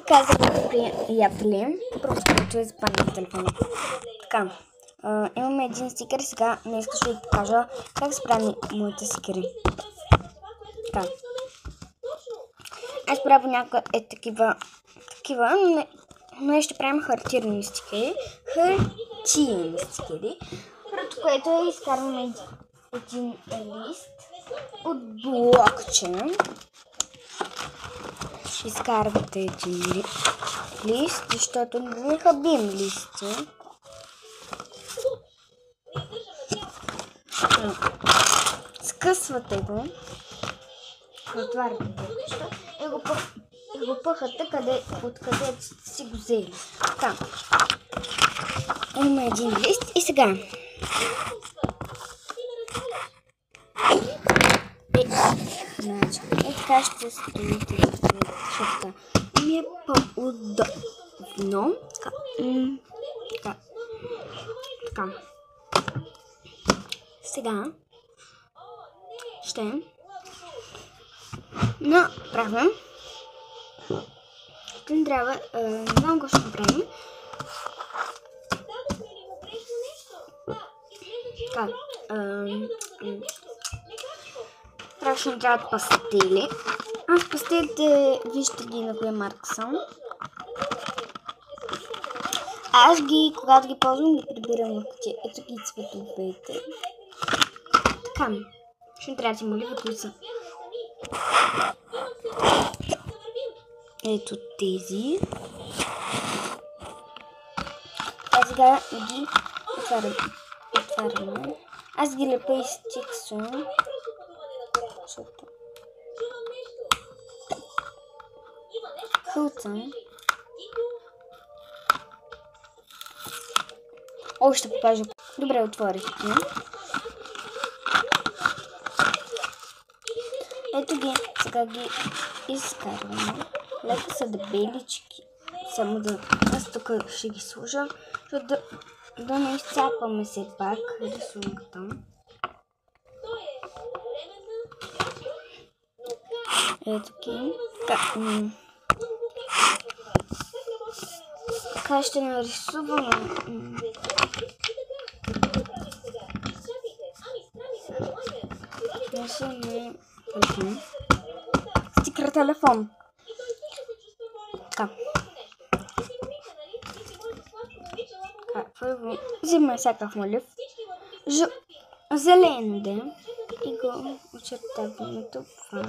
Така, за приятели, просто е западна в телефона. Така, имаме един стикер, сега не искаш да ви покажа как се прави моите стикери. Така. Аз правя някаква такива, но ще правим хартирани стикери. Първото, което е, изкарваме един лист от блокче. Изкарвате един лист, защото не хабим листи. Скъсвате го, отваряте и го пъхате откъде си го взели. Така. Има един лист и сега. Така ще стоите. Ми е по-удобно. Така. Сега ще направим. Ще трябва, не знам какво ще направим. Така. Ще ни трябват пастели. Аз пастелите, вижте ги на коя марка съм. Аз когато ги ползвам, ги прибирам в кутия. Ето ги цветовете. Така. Ще ни трябва да има оливи, които са. Ето тези. А сега ги отваряме. Аз ги лепа и стиксвам. Хълцам. Още покажа. Добре, отворих ги. Ето ги. Сега ги изкарваме. Леко са дебелички. Само да... Аз тук ще ги сложа, защото да не изцапаме все пак рисунката. Ето ги. Така ще нарисуваме. Нарисуваме стикер телефон. Така. Първо взимаме всякакъв молив. Зелен и го очертаваме това.